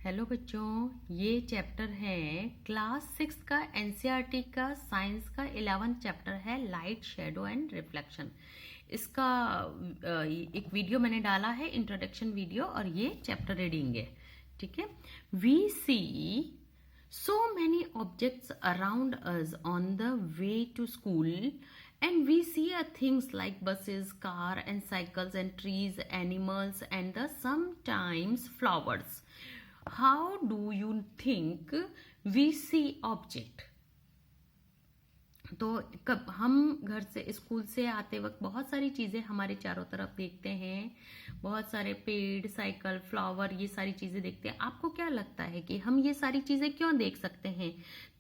Hello बच्चों, ये chapter है क्लास 6 का एनसीईआरटी का साइंस का 11th चैप्टर है लाइट शेडो एंड रिफ्लेक्शन। इसका एक वीडियो मैंने डाला है, इंट्रोडक्शन वीडियो, और ये चैप्टर रीडिंग है। ठीक है। We see so many objects around us on the way to school, and we see things like buses, car and cycles, and trees, animals, and sometimes flowers. How do you think we see object? तो कब हम घर से school से आते वक्त बहुत सारी चीजें हमारे चारों तरफ देखते हैं, बहुत सारे पेड़, साइकिल, फ्लावर, ये सारी चीजें देखते हैं। आपको क्या लगता है कि हम ये सारी चीजें क्यों देख सकते हैं?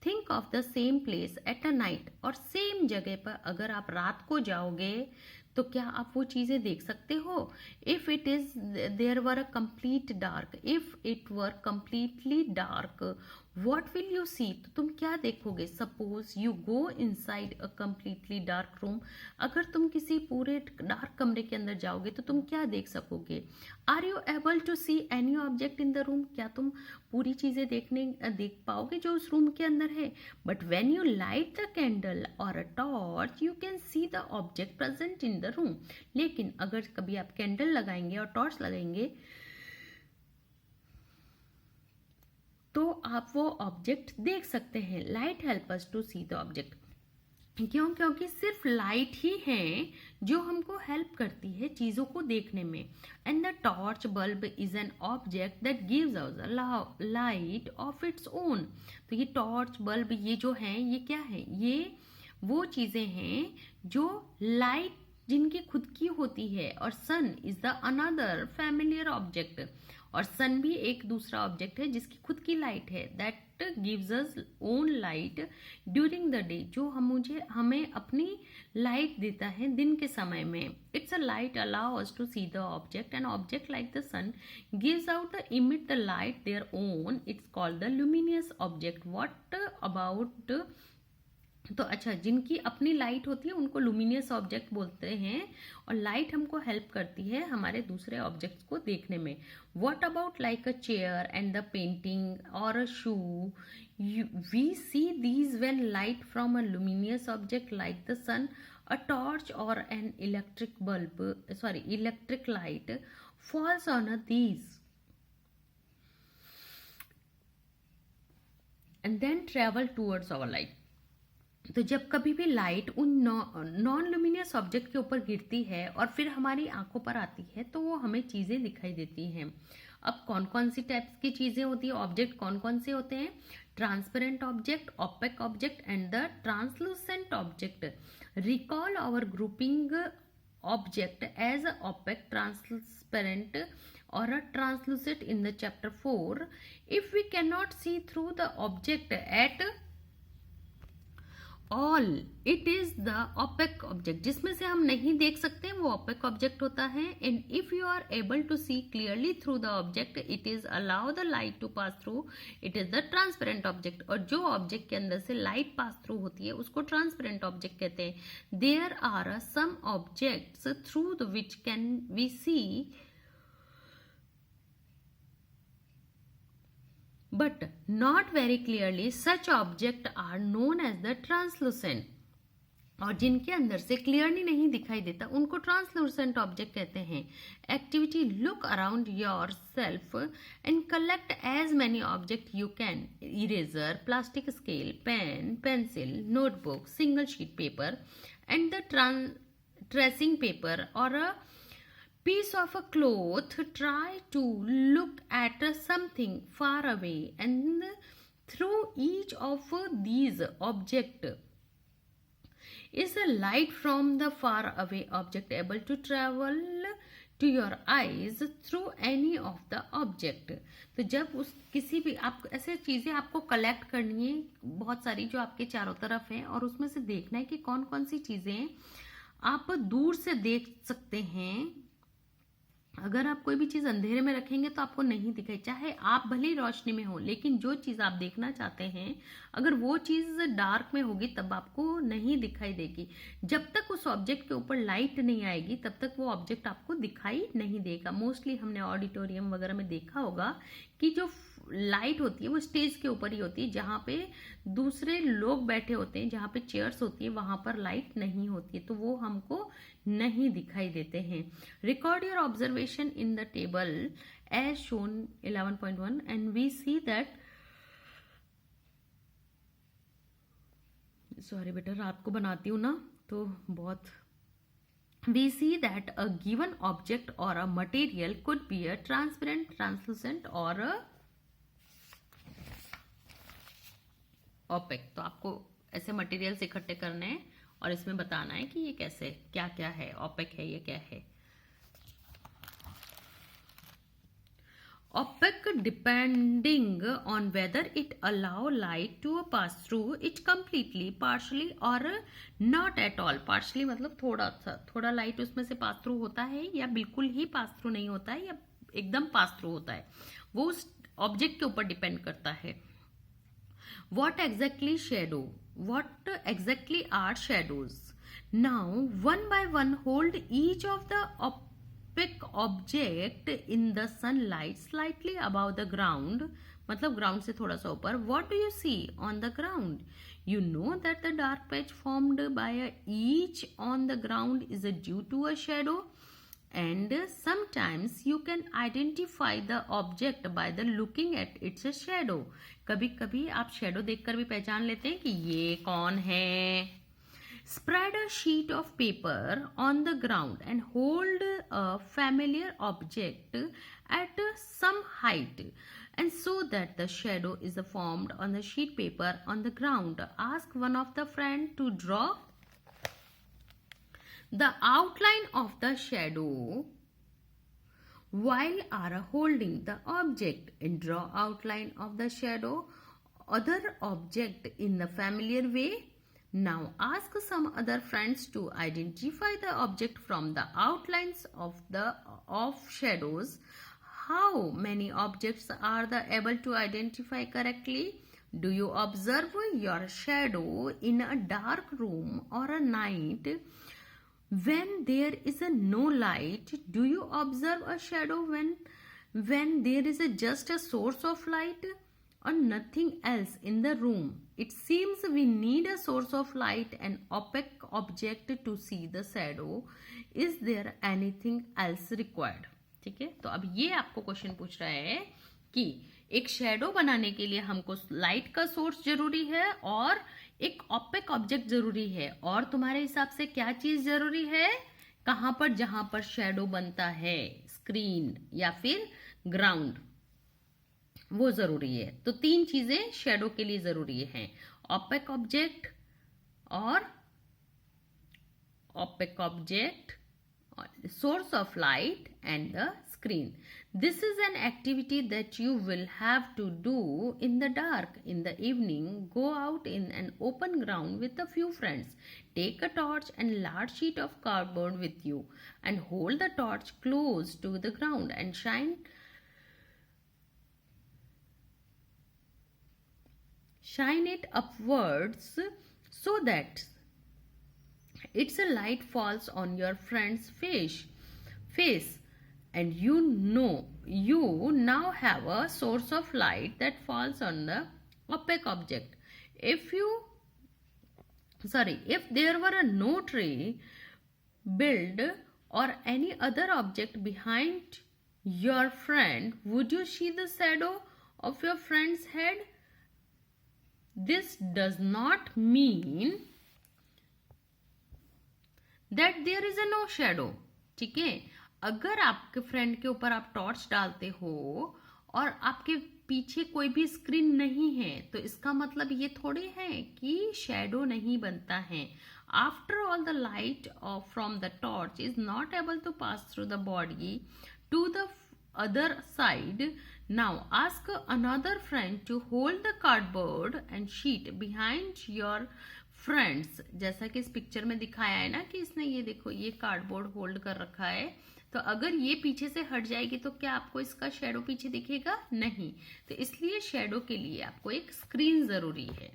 Think of the same place at a night, और सेम जगह पर अगर आप रात को जाओगे तो क्या आप वो चीजें देख सकते हो? If it is there were a complete dark, if it were completely dark, what will you see? तो तुम क्या देखोगे? Suppose you go inside a completely dark room, अगर तुम किसी पूरे डार्क कमरे के अंदर जाओगे तो तुम क्या देख सकोगे? Are you able to see any object in the room? क्या तुम पूरी चीजें देख पाओगे जो उस रूम के अंदर है? But when you light the candle और a torch, you can see the object present in the room. लेकिन अगर कभी आप कैंडल लगाएंगे और टॉर्च लगाएंगे तो आप वो ऑब्जेक्ट देख सकते हैं। Light help us to see the object. क्यों? क्योंकि सिर्फ लाइट ही है जो हमको हेल्प करती है चीजों को देखने में। And the torch bulb is an object that gives us light of its own. तो ये टॉर्च बल्ब, ये जो है, ये क्या है? ये वो चीजें हैं जो लाइट जिनकी खुद की होती है। और sun is the another familiar object, और सन भी एक दूसरा ऑब्जेक्ट है जिसकी खुद की लाइट है, that gives us own light during the day, जो हमें अपनी लाइट देता है दिन के समय में। It's a light allow us to see the object, and object like the sun gives out the emit the light their own, it's called the luminous object. What about? तो अच्छा, जिनकी अपनी लाइट होती है उनको लुमिनियस ऑब्जेक्ट बोलते हैं, और लाइट हमको हेल्प करती है हमारे दूसरे ऑब्जेक्ट्स को देखने में। What about like a chair and the painting और a shoe? We see these when light from a luminous object like the sun, a torch और an electric light falls on these and then travel towards our light. तो जब कभी भी light उन non luminous object के ऊपर गिरती है और फिर हमारी आंखों पर आती है तो वो हमें चीजें दिखाई देती हैं। अब कौन कौन सी टाइप्स की चीजें होती है, ऑब्जेक्ट कौन कौन से होते हैं? Transparent object, opaque object and the translucent object. Recall our grouping object as opaque, transparent or a translucent in the chapter 4. If we cannot see through the object at all, it is the opaque object, जिसमें से हम नहीं देख सकते वो opaque object होता है। and if you are able to see clearly through the object, it is allow the light to pass through, it is the transparent object। और जो ऑब्जेक्ट के अंदर से लाइट पास थ्रू होती है उसको ट्रांसपेरेंट ऑब्जेक्ट कहते हैं। there are some objects through which can we see but not very clearly, such objects are known as the translucent। और जिनके अंदर से क्लियरली नहीं दिखाई देता उनको ट्रांसलूसेंट ऑब्जेक्ट कहते हैं। Activity: look around your self and collect as many object you can. Eraser, plastic scale, pen, pencil, notebook, single sheet paper and the tracing paper और a piece of a cloth. Try to look at something far away, and through each of these object is a light from the far away object able to travel to your eyes through any of the object। तो जब उस किसी भी आप ऐसे चीजें आपको collect करनी है बहुत सारी जो आपके चारों तरफ है, और उसमें से देखना है कि कौन कौन सी चीजें आप दूर से देख सकते हैं। अगर आप कोई भी चीज अंधेरे में रखेंगे तो आपको नहीं दिखाई, चाहे आप भले ही रोशनी में हो, लेकिन जो चीज आप देखना चाहते हैं अगर वो चीज डार्क में होगी तब आपको नहीं दिखाई देगी। जब तक उस ऑब्जेक्ट के ऊपर लाइट नहीं आएगी तब तक वो ऑब्जेक्ट आपको दिखाई नहीं देगा। मोस्टली हमने ऑडिटोरियम वगैरह में देखा होगा कि जो लाइट होती है वो स्टेज के ऊपर ही होती है, जहाँ पे दूसरे लोग बैठे होते हैं, जहाँ पे चेयर्स होती है वहां पर लाइट नहीं होती है, तो वो हमको नहीं दिखाई देते हैं। Record your observation in the table as shown 11.1 and we see that, sorry बेटा रात को बनाती हूँ ना तो बहुत, we see that a given object or a material could be a transparent, translucent or a opaque। तो आपको ऐसे मटेरियल्स इकट्ठे करने हैं और इसमें बताना है कि ये कैसे, क्या क्या है, ओपेक है, ये क्या है। Opaque depending on whether it allow light to pass through it completely, partially or not at all। partially मतलब थोड़ा सा, थोड़ा लाइट उसमें से पास थ्रू होता है या बिल्कुल ही पास थ्रू नहीं होता है या एकदम पास थ्रू होता है, वो उस ऑब्जेक्ट के ऊपर डिपेंड करता है। What exactly shadow? What exactly are shadows? Now one by one hold each of the opaque object in the sunlight slightly above the ground, मतलब ground से थोड़ा सा ऊपर। What do you see on the ground? You know that the dark patch formed by each on the ground is due to a shadow, and sometimes you can identify the object by the looking at its shadow। कभी कभी आप shadow देखकर भी पहचान लेते हैं कि ये कौन है। Spread a sheet of paper on the ground and hold a familiar object at some height, and so that the shadow is formed on the sheet paper on the ground. Ask one of the friend to draw the outline of the shadow while are holding the object, and draw outline of the shadow other object in the familiar way. Now ask some other friends to identify the object from the outlines of shadows. How many objects are they able to identify correctly? Do you observe your shadow in a dark room or a night when there is no light? Do you observe a shadow when there is just a source of light or nothing else in the room? It seems we need a source of light and opaque object to see the shadow. Is there anything else required? ठीक है, तो अब ये आपको question पूछ रहा है कि एक शेडो बनाने के लिए हमको लाइट का सोर्स जरूरी है और एक ओपेक ऑब्जेक्ट जरूरी है, और तुम्हारे हिसाब से क्या चीज जरूरी है कहां पर, जहां पर शेडो बनता है, स्क्रीन या फिर ग्राउंड, वो जरूरी है। तो तीन चीजें शेडो के लिए जरूरी हैं, ओपेक ऑब्जेक्ट और opaque object, source of light and the screen. This is an activity that you will have to do in the dark. In the evening, go out in an open ground with a few friends. Take a torch and large sheet of cardboard with you and hold the torch close to the ground and shine it upwards so that its light falls on your friend's face, and you now have a source of light that falls on the opaque object. If there were no tree, build or any other object behind your friend, would you see the shadow of your friend's head? This does not mean that there is a no shadow। ठीक है, अगर आपके friend के ऊपर आप torch डालते हो और आपके पीछे कोई भी स्क्रीन नहीं है, तो इसका मतलब ये थोड़ी है कि शैडो नहीं बनता है। After all the light from the torch is not able to pass through the body to the other side. Now ask another friend to hold the cardboard and sheet behind your friends। जैसा कि इस picture में दिखाया है ना कि इसने ये देखो ये कार्डबोर्ड होल्ड कर रखा है, तो अगर ये पीछे से हट जाएगी तो क्या आपको इसका शेडो पीछे दिखेगा? नहीं। तो इसलिए शेडो के लिए आपको एक स्क्रीन जरूरी है।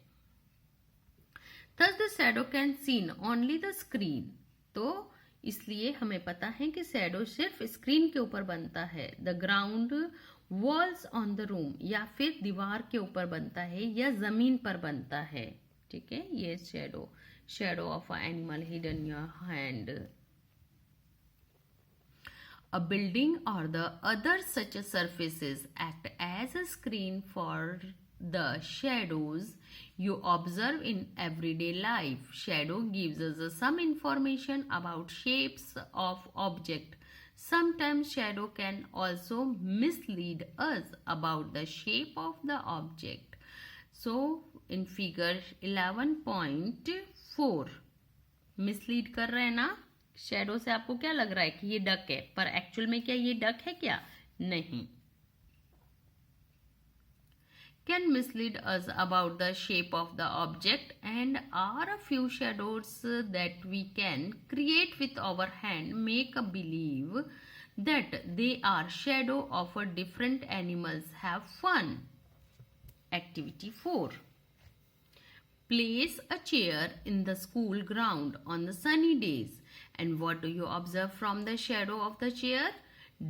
Thus the shadow can seen only the screen। तो इसलिए हमें पता है कि शैडो सिर्फ स्क्रीन के ऊपर बनता है। The ground walls on the room, या फिर दीवार के ऊपर बनता है या जमीन पर बनता है, ठीक है। ये shadow, shadow of a animal hidden your hand. A building or the other such surfaces act as a screen for the shadows you observe in everyday life. Shadow gives us some information about shapes of object. Sometimes shadow can also mislead us about the shape of the object. So in figure 11.4 mislead कर रहे हैं ना, shadow से आपको क्या लग रहा है कि ये डक है, पर एक्चुअल में क्या ये डक है क्या? नहीं. Can mislead us about the shape of the object, and are a few shadows that we can create with our hand make a believe that they are shadow of a different animals. Have fun. Activity 4. Place a chair in the school ground on the sunny days. And what do you observe from the shadow of the chair?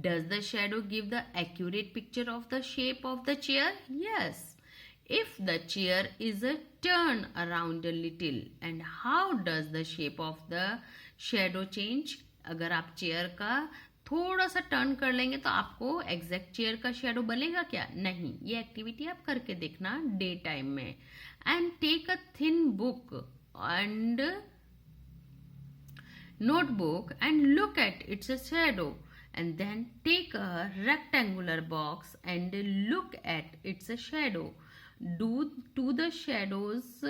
Does the shadow give the accurate picture of the shape of the chair? Yes. If the chair is turned around a little, and how does the shape of the shadow change? अगर आप chair का थोड़ा सा turn कर लेंगे तो आपको exact chair का शेडो बनेगा क्या? नहीं. ये एक्टिविटी आप करके देखना डे टाइम में. And take a thin book and notebook and look at its shadow, and then take a rectangular box and look at its shadow. Do the shadows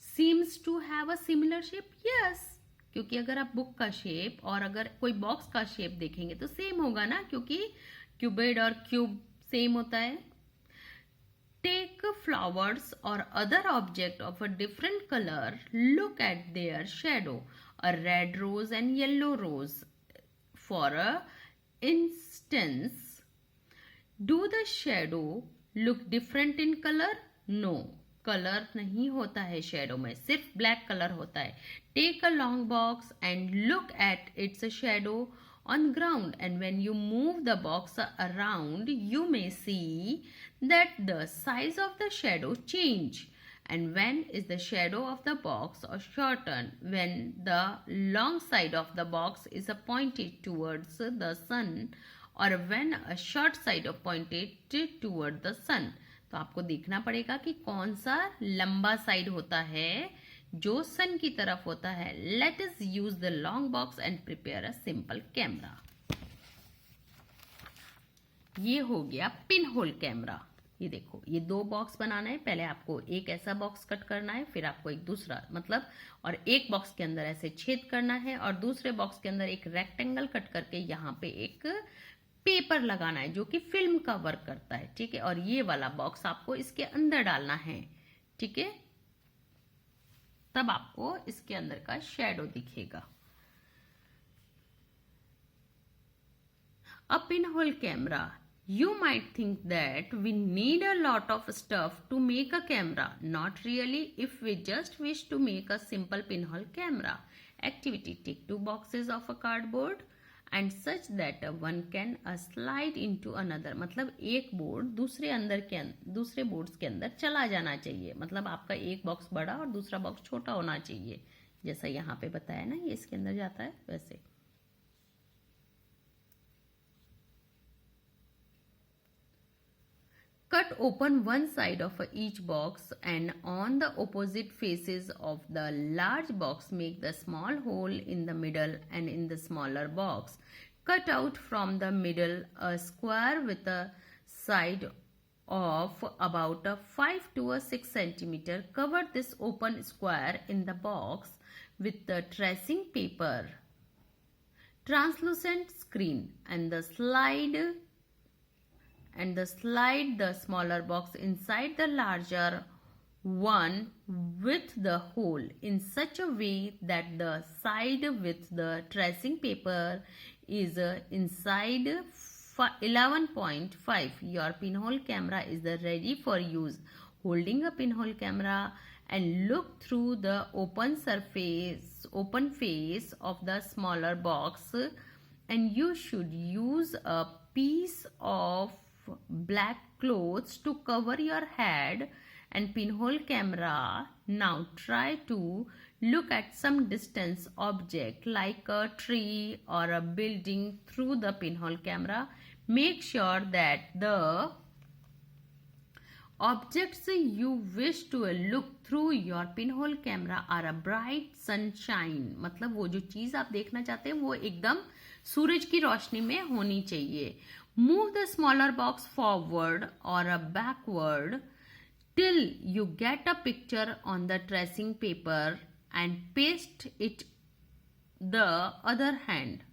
seems to have a similar shape? Yes. क्योंकि अगर आप book का shape और अगर कोई box का shape देखेंगे तो सेम होगा ना, क्योंकि क्यूबिड और क्यूब सेम होता है. Take flowers or other object of a different color, look at their shadow. A red rose and yellow rose, for instance. Do the shadow look different in color? No. Colour नहीं होता है shadow में, सिर्फ black colour होता है. Take a long box and look at its shadow on ground, and when you move the box around you may see that the size of the shadow change. And when is the shadow of the box or shorten? When the long side of the box is pointed towards the sun, or when a short side is pointed toward the sun. तो आपको देखना पड़ेगा कि कौन सा लंबा side होता है जो सन की तरफ होता है. Let us use the long box and prepare a simple camera. ये हो गया पिन होल कैमरा. ये देखो, ये दो बॉक्स बनाना है. पहले आपको एक ऐसा बॉक्स कट करना है, फिर आपको एक दूसरा मतलब, और एक बॉक्स के अंदर ऐसे छेद करना है, और दूसरे बॉक्स के अंदर एक रेक्टेंगल कट करके यहाँ पे एक पेपर लगाना है जो कि फिल्म का वर्क करता है. ठीक है, और ये वाला बॉक्स आपको इसके अंदर डालना है. ठीक है, तब आपको इसके अंदर का शेडो दिखेगा. A pinhole camera. You might think that we need a lot of stuff to make a camera. Not really if we just wish to make a simple pinhole camera. Activity: take two boxes of a cardboard and such that one can slide into another. मतलब एक board दूसरे boards के अंदर चला जाना चाहिए. मतलब आपका एक बॉक्स बड़ा और दूसरा बॉक्स छोटा होना चाहिए, जैसा यहाँ पे बताया ना, ये इसके अंदर जाता है वैसे. Cut open one side of each box, and on the opposite faces of the large box make the small hole in the middle and in the smaller box. Cut out from the middle a square with a side of about 5 to 6 centimeter. Cover this open square in the box with the tracing paper, translucent screen, and slide the smaller box inside the larger one with the hole in such a way that the side with the tracing paper is inside 11.5. Your pinhole camera is ready for use. Holding a pinhole camera and look through the open face of the smaller box, and you should use a piece of black clothes to cover your head and pinhole camera. Now try to look at some distance object like a tree or a building through the pinhole camera. Make sure that the objects you wish to look through your pinhole camera are a bright sunshine. मतलब वो जो चीज आप देखना चाहते हैं वो एकदम सूरज की रोशनी में होनी चाहिए. Move the smaller box forward or backward till you get a picture on the tracing paper and paste it the other hand.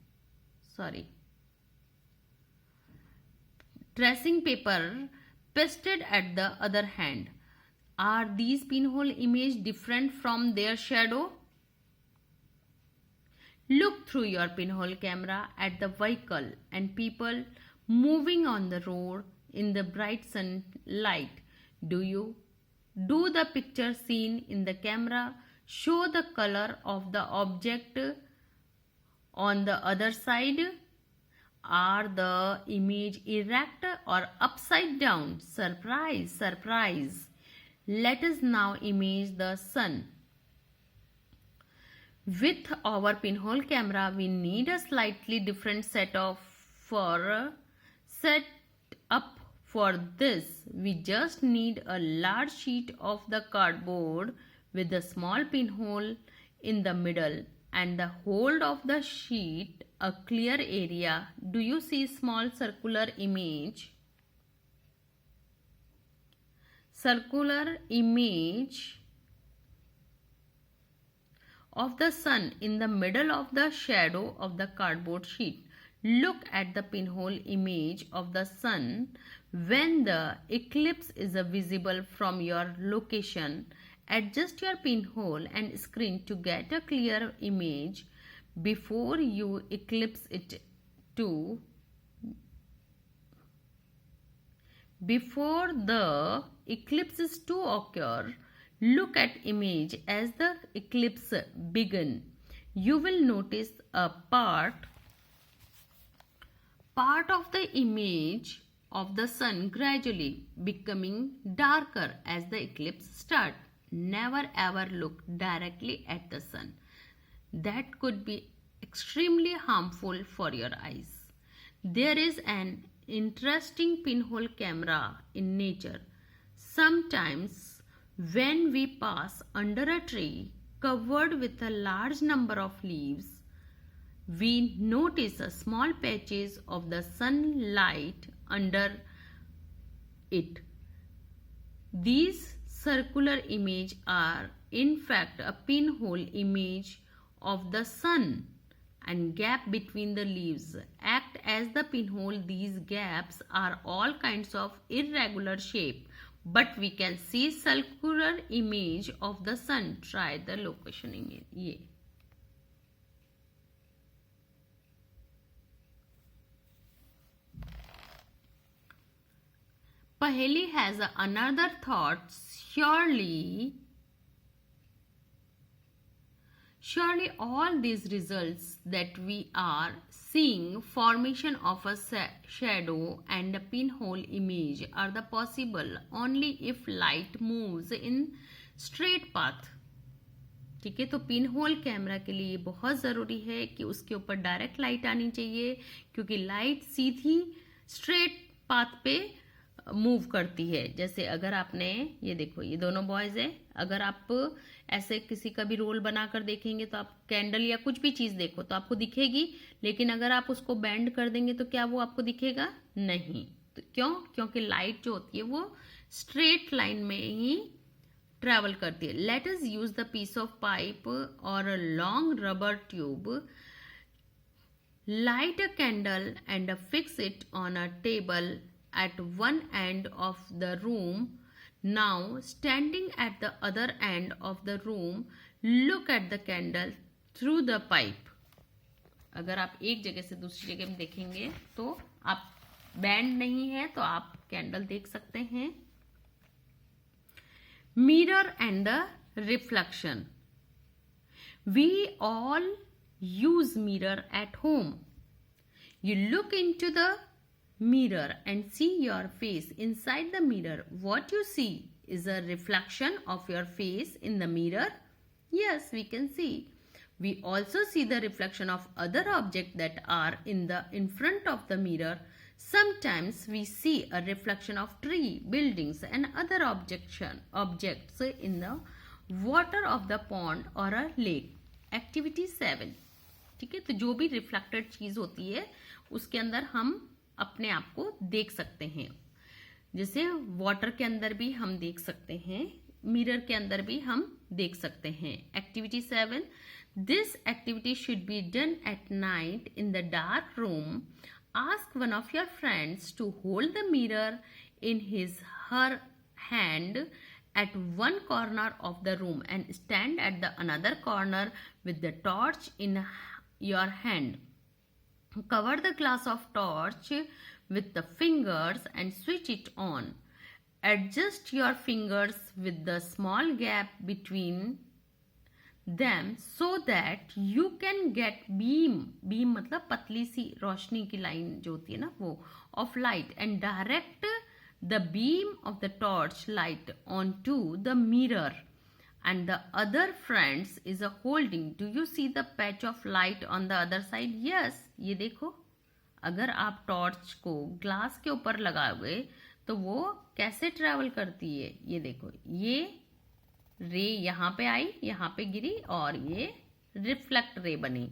Tracing paper pasted at the other hand. Are these pinhole image different from their shadow? Look through your pinhole camera at the vehicle and people moving on the road in the bright sunlight. Do the picture seen in the camera show the color of the object on the other side? Are the image erect or upside down? Surprise, surprise. Let us now image the sun. With our pinhole camera, we need a slightly different setup for this. We just need a large sheet of the cardboard with a small pinhole in the middle and the whole of the sheet a clear area. Do you see small circular image? Circular image of the sun in the middle of the shadow of the cardboard sheet. Look at the pinhole image of the sun when the eclipse is visible from your location. Adjust your pinhole and screen to get a clear image before you eclipse it to. Before the eclipse is to occur, look at image as the eclipse begin. You will notice a part of the image of the sun gradually becoming darker as the eclipse starts. Never ever look directly at the sun. That could be extremely harmful for your eyes. There is an interesting pinhole camera in nature. Sometimes when we pass under a tree covered with a large number of leaves, we notice a small patches of the sunlight under it. These circular images are in fact a pinhole image of the sun, and gap between the leaves act as the pinhole. These gaps are all kinds of irregular shape, but we can see circular image of the sun. Try the location image. ये Paheli has another thought. Surely all these results that we are seeing, formation of a shadow and a pinhole image, are the possible only if light moves in straight path. ठीक है, तो pin hole camera के लिए बहुत ज़रूरी है कि उसके ऊपर डायरेक्ट लाइट आनी चाहिए, क्योंकि लाइट सीधी स्ट्रेट पाथ पे मूव करती है. जैसे अगर आपने ये देखो, ये दोनों बॉयज है, अगर आप ऐसे किसी का भी रोल बनाकर देखेंगे तो आप कैंडल या कुछ भी चीज देखो तो आपको दिखेगी, लेकिन अगर आप उसको बेंड कर देंगे तो क्या वो आपको दिखेगा? नहीं. तो क्यों? क्योंकि लाइट जो होती है वो स्ट्रेट लाइन में ही ट्रेवल करती है. Let us use the piece of pipe और a long rubber tube. Light a candle and fix it on a table at one end of the room. Now, standing at the other end of the room, look at the candle through the pipe. अगर आप एक जगह से दूसरी जगह में देखेंगे तो आप बैंड नहीं है तो आप कैंडल देख सकते हैं. Mirror and the reflection. We all use mirror at home. You look into the mirror and see your face inside the mirror, what you see is a reflection of your face in the mirror? Yes, we can see. We also see the reflection of other objects that are in front of the mirror. Sometimes we see a reflection of tree, buildings and other objects in the water of the pond or a lake. Activity 7. ठीक है, तो जो भी reflected चीज होती है उसके अंदर हम अपने आप को देख सकते हैं. जैसे वाटर के अंदर भी हम देख सकते हैं, मिरर के अंदर भी हम देख सकते हैं. Activity 7. This activity should be done at night in the dark room. Ask one of your friends to hold the mirror in his her hand at one corner of the room and stand at the another corner with the torch in your hand. Cover the glass of torch with the fingers and switch it on. Adjust your fingers with the small gap between them so that you can get beam मतलब पतली सी रोशनी की line जो होती है ना वो, of light and direct the beam of the torch light onto the mirror and the other friends is a holding. Do you see the patch of light on the other side? Yes, ये देखो, अगर आप torch को glass के ऊपर लगाओगे तो वो कैसे ट्रेवल करती है. ये देखो, ये रे यहाँ पे आई, यहाँ पे गिरी और ये रिफ्लेक्ट रे बनी.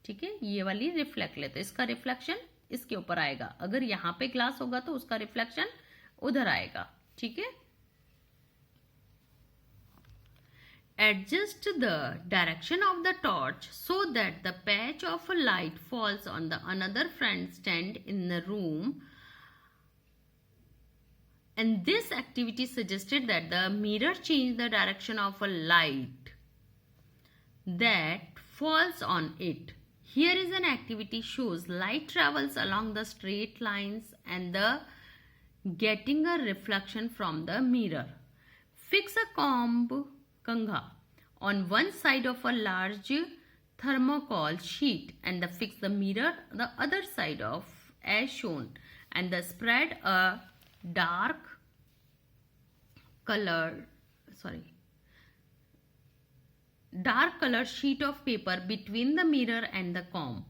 ठीक है, ये वाली रिफ्लेक्ट ले तो इसका रिफ्लेक्शन इसके ऊपर आएगा. अगर यहाँ पे ग्लास होगा तो उसका रिफ्लेक्शन उधर आएगा. ठीक है. Adjust the direction of the torch so that the patch of light falls on the another friend stand in the room. And this activity suggested that the mirror change the direction of a light that falls on it. Here is an activity shows light travels along the straight lines and the getting a reflection from the mirror. Fix a kanga on one side of a large thermocol sheet and fix the mirror the other side of as shown and spread a dark colored sheet of paper between the mirror and the comb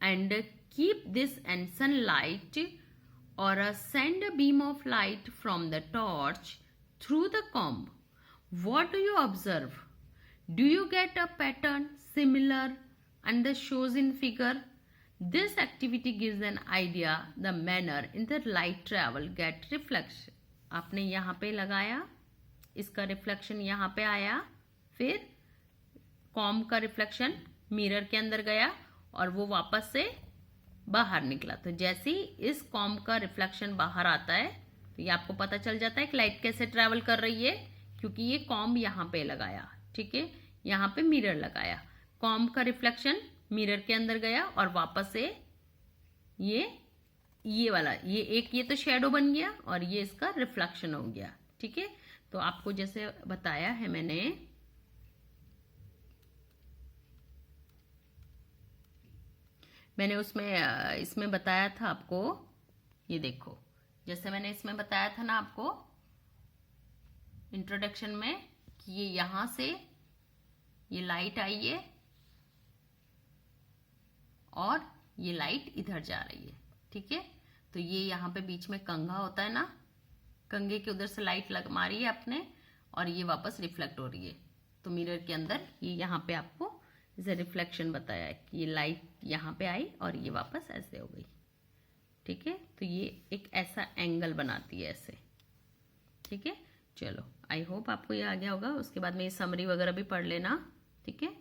and keep this and sunlight or send a beam of light from the torch through the comb. What do you observe? Do you get a pattern similar and the shows in figure? This activity gives an idea the manner in the light travel get reflection. आपने यहाँ पे लगाया, इसका reflection यहाँ पे आया, फिर comb का रिफ्लेक्शन मिरर के अंदर गया और वो वापस से बाहर निकला. तो जैसे ही इस कॉम्ब का रिफ्लेक्शन बाहर आता है तो ये आपको पता चल जाता है कि लाइट कैसे ट्रेवल कर रही है, क्योंकि ये कॉम्ब यहाँ पे लगाया. ठीक है, यहाँ पे मिरर लगाया, कॉम्ब का रिफ्लेक्शन मिरर के अंदर गया और वापस से ये वाला ये तो शेडो बन गया और ये इसका रिफ्लेक्शन हो गया. ठीक है, तो आपको जैसे बताया है मैंने इसमें बताया था आपको. ये देखो, जैसे मैंने इसमें बताया था ना आपको इंट्रोडक्शन में कि ये यहां से ये लाइट आई है और ये लाइट इधर जा रही है. ठीक है, तो ये यहाँ पे बीच में कंघा होता है ना, कंघे के उधर से लाइट मारी है आपने और ये वापस रिफ्लेक्ट हो रही है. तो मिरर के अंदर ये यहाँ पे आपको जैसे रिफ्लेक्शन बताया है कि ये लाइट यहाँ पे आई और ये वापस ऐसे हो गई. ठीक है, तो ये एक ऐसा एंगल बनाती है ऐसे. ठीक है, चलो आई होप आपको ये आ गया होगा. उसके बाद में ये समरी वगैरह भी पढ़ लेना. ठीक है.